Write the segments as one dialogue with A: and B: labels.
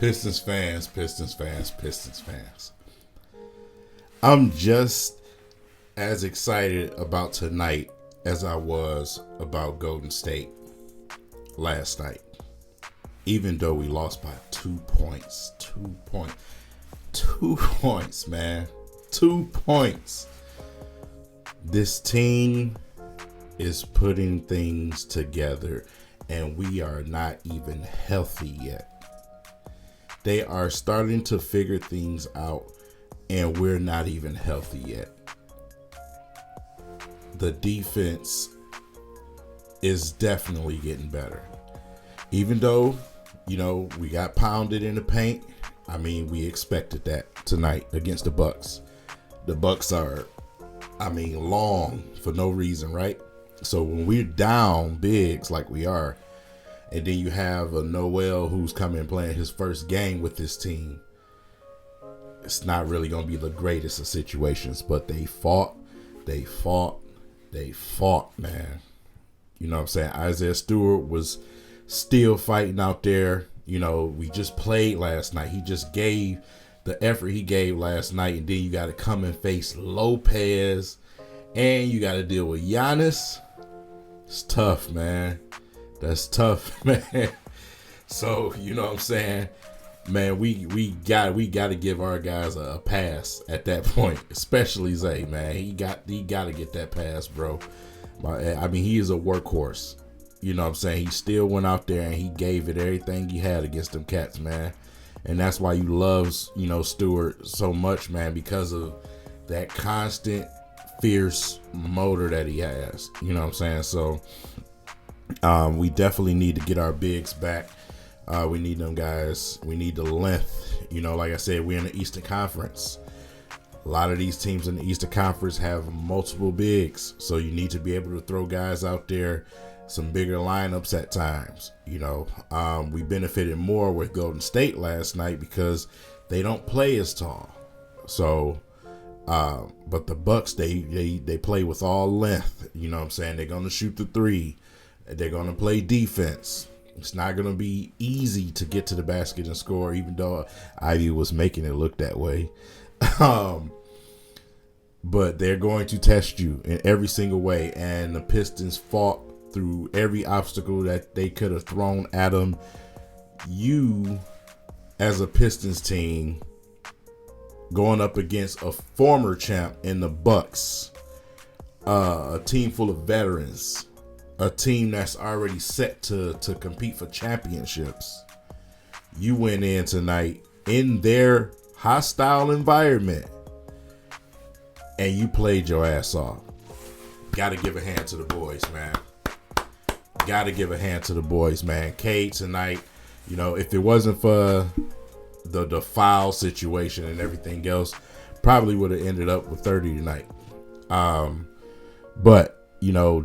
A: Pistons fans, Pistons fans, Pistons fans. I'm just as excited about tonight as I was about Golden State last night. Even though we lost by 2 points. 2 points. 2 points, man. 2 points. This team is putting things together, and we are not even healthy yet. They are starting to figure things out, and we're not even healthy yet. The defense is definitely getting better. Even though, we got pounded in the paint. I mean, we expected that tonight against the Bucks. The Bucks are, long for no reason, right? So when we're down bigs like we are, and then you have a Noel who's coming playing his first game with this team, it's not really going to be the greatest of situations, but they fought, man. You know what I'm saying? Isaiah Stewart was still fighting out there. We just played last night. He just gave the effort he gave last night, and then you got to come and face Lopez, and you got to deal with Giannis. It's tough, man. That's tough, man. So, you know what I'm saying? Man, we got to give our guys a pass at that point, especially Zay, man. He got to get that pass, bro. He is a workhorse. You know what I'm saying? He still went out there and he gave it everything he had against them cats, man. And that's why you love, Stewart so much, man, because of that constant, fierce motor that he has. You know what I'm saying? So we definitely need to get our bigs back. We need them guys. We need the length. Like I said, we're in the Eastern Conference. A lot of these teams in the Eastern Conference have multiple bigs. So you need to be able to throw guys out there, some bigger lineups at times. We benefited more with Golden State last night because they don't play as tall. So, but the Bucks, they play with all length. You know what I'm saying? They're going to shoot the three. They're going to play defense. It's not going to be easy to get to the basket and score, even though Ivy was making it look that way. But they're going to test you in every single way. And the Pistons fought through every obstacle that they could have thrown at them. You, as a Pistons team, going up against a former champ in the Bucks, a team full of veterans, a team that's already set to compete for championships. You went in tonight in their hostile environment and you played your ass off. Got to give a hand to the boys, man. Got to give a hand to the boys, man. Cade tonight, if it wasn't for the foul situation and everything else, probably would have ended up with 30 tonight. But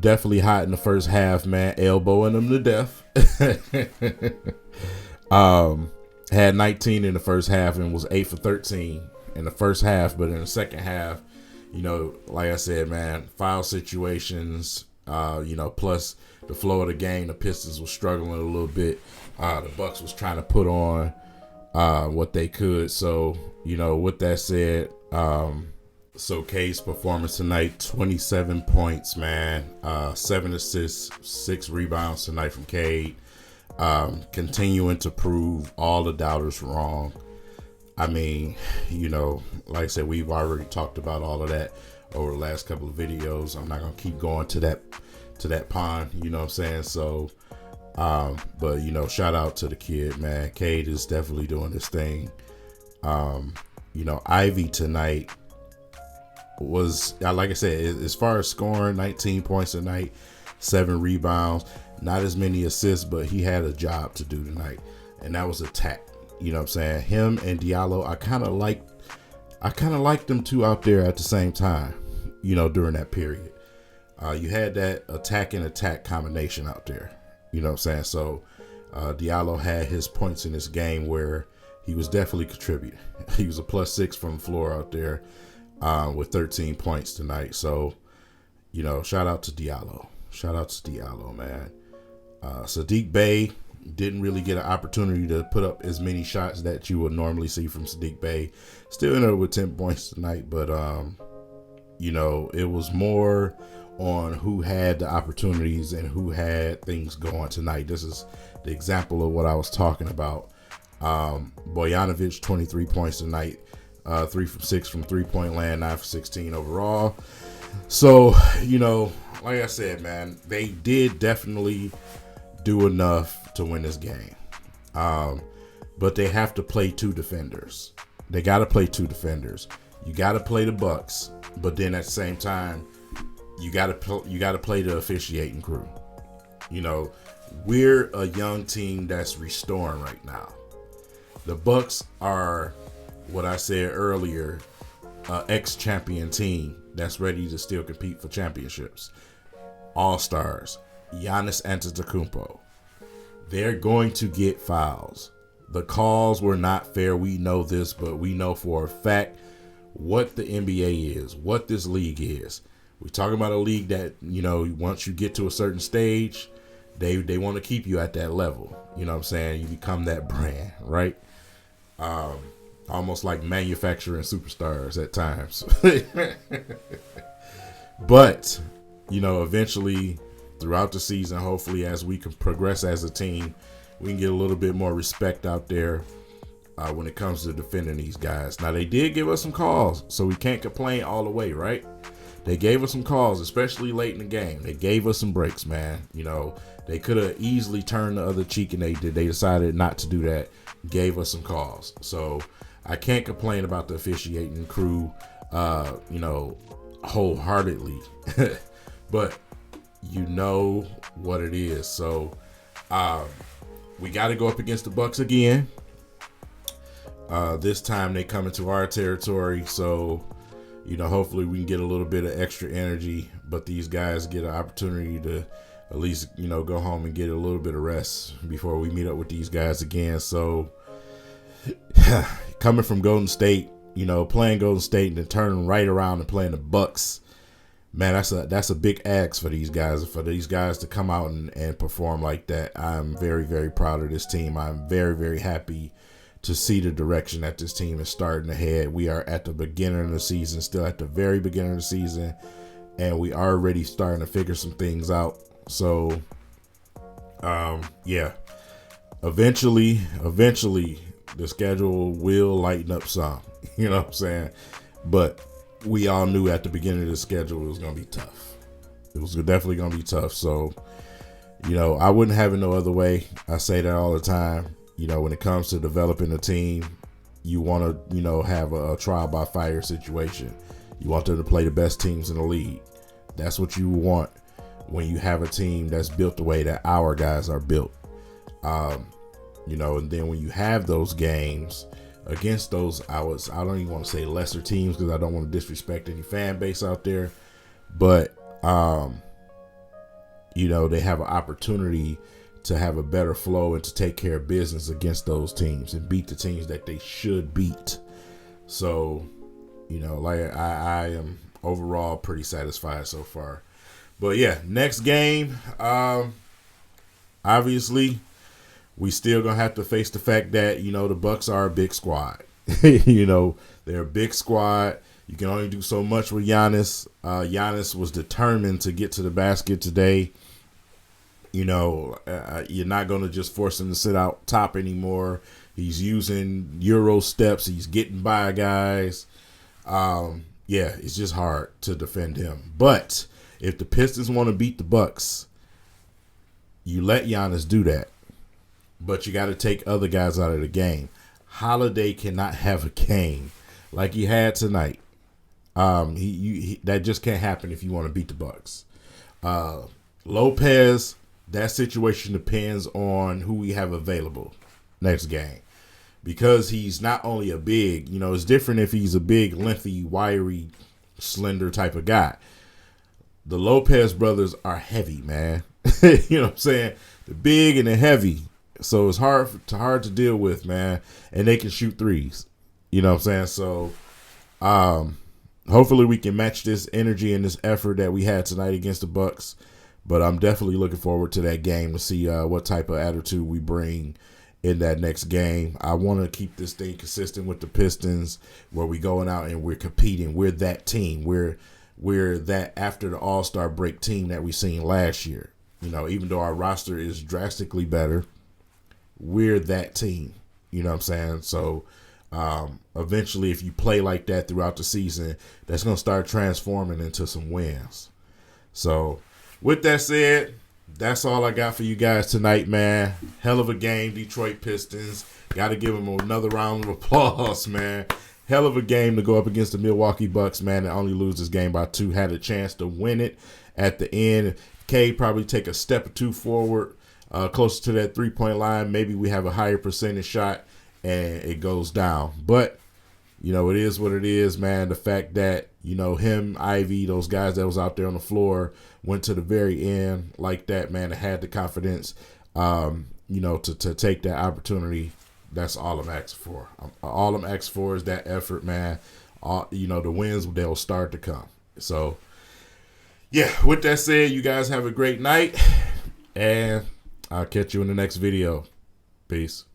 A: definitely hot in the first half, man. Elbowing them to death. Had 19 in the first half and was 8 for 13 in the first half. But in the second half, like I said, man, foul situations, plus the flow of the game, the Pistons was struggling a little bit. The Bucks was trying to put on what they could. So, with that said, so Cade's performance tonight, 27 points, man. 7 assists, 6 rebounds tonight from Cade. Continuing to prove all the doubters wrong. Like I said, we've already talked about all of that over the last couple of videos. I'm not going to keep going to that pond, you know what I'm saying? So, but, shout out to the kid, man. Cade is definitely doing this thing. Ivy tonight was, like I said, as far as scoring, 19 points tonight, 7 rebounds, not as many assists, but he had a job to do tonight, and that was attack. You know what I'm saying? Him and Diallo, I kind of liked them two out there at the same time, during that period. You had that attack combination out there. You know what I'm saying? So Diallo had his points in this game where he was definitely contributing. He was a +6 from the floor out there with 13 points tonight. So, shout out to Diallo. Shout out to Diallo, man. Sadiq Bey, Didn't really get an opportunity to put up as many shots that you would normally see from Sadiq Bey. Still ended up with 10 points tonight, but it was more on who had the opportunities and who had things going tonight. This is the example of what I was talking about. Bojanovic, 23 points tonight, 3 from 6 from 3-point land, 9 for 16 overall. So, like I said, man, they did definitely do enough to win this game. But they have to play two defenders. They got to play two defenders. You got to play the Bucks, but then at the same time, you got to play the officiating crew. We're a young team that's restoring right now. The Bucks are, what I said earlier, ex-champion team that's ready to still compete for championships. All-stars. Giannis Antetokounmpo. They're going to get fouls. The calls were not fair. We know this, but we know for a fact what the NBA is, what this league is. We're talking about a league that, once you get to a certain stage, they want to keep you at that level. You know what I'm saying? You become that brand, right? Almost like manufacturing superstars at times. But, eventually throughout the season, hopefully as we can progress as a team, we can get a little bit more respect out there when it comes to defending these guys. Now, they did give us some calls, so we can't complain all the way, right? They gave us some calls, especially late in the game. They gave us some breaks, man. They could have easily turned the other cheek, and they decided not to do that. Gave us some calls. So I can't complain about the officiating crew, wholeheartedly. But you know what it is. So we got to go up against the Bucks again. This time they come into our territory, so hopefully we can get a little bit of extra energy. But these guys get an opportunity to at least go home and get a little bit of rest before we meet up with these guys again. So coming from Golden State, playing Golden State and then turning right around and playing the Bucks, man, that's a big ask for these guys. For these guys to come out and perform like that, I'm very, very proud of this team. I'm very, very happy to see the direction that this team is starting to head. We are at the beginning of the season, still at the very beginning of the season, and we are already starting to figure some things out. So, eventually, the schedule will lighten up some. You know what I'm saying? But we all knew at the beginning of the schedule it was going to be tough. It was definitely going to be tough. So, I wouldn't have it no other way. I say that all the time. When it comes to developing a team, you want to, have a trial by fire situation. You want them to play the best teams in the league. That's what you want when you have a team that's built the way that our guys are built. And then when you have those games against those, I don't even want to say lesser teams because I don't want to disrespect any fan base out there, but they have an opportunity to have a better flow and to take care of business against those teams and beat the teams that they should beat. So, I am overall pretty satisfied so far. But yeah, next game, obviously, we still gonna have to face the fact that the Bucks are a big squad. They're a big squad. You can only do so much with Giannis. Giannis was determined to get to the basket today. You're not going to just force him to sit out top anymore. He's using Euro steps. He's getting by guys. It's just hard to defend him. But if the Pistons want to beat the Bucks, you let Giannis do that. But you got to take other guys out of the game. Holiday cannot have a game like he had tonight. That just can't happen if you want to beat the Bucks. Lopez, that situation depends on who we have available next game. Because he's not only a big, it's different if he's a big, lengthy, wiry, slender type of guy. The Lopez brothers are heavy, man. You know what I'm saying? They're big and they're heavy. So it's hard to deal with, man. And they can shoot threes. You know what I'm saying? So hopefully we can match this energy and this effort that we had tonight against the Bucks. But I'm definitely looking forward to that game to see what type of attitude we bring in that next game. I want to keep this thing consistent with the Pistons, where we going out and we're competing. We're that team. We're that after the All-Star break team that we seen last year. You know, even though our roster is drastically better, we're that team. You know what I'm saying? So eventually, if you play like that throughout the season, that's going to start transforming into some wins. So with that said, that's all I got for you guys tonight, man. Hell of a game, Detroit Pistons. Got to give them another round of applause, man. Hell of a game to go up against the Milwaukee Bucks, man, and only lose this game by 2. Had a chance to win it at the end. K probably take a step or two forward, closer to that three-point line. Maybe we have a higher percentage shot, and it goes down. But, you know, it is what it is, man. The fact that, you know, him, Ivy, those guys that was out there on the floor went to the very end like that, man, and had the confidence, you know, to take that opportunity. That's all I'm asking for. All I'm asking for is that effort, man. You know, the wins, they'll start to come. So, yeah, with that said, you guys have a great night, and I'll catch you in the next video. Peace.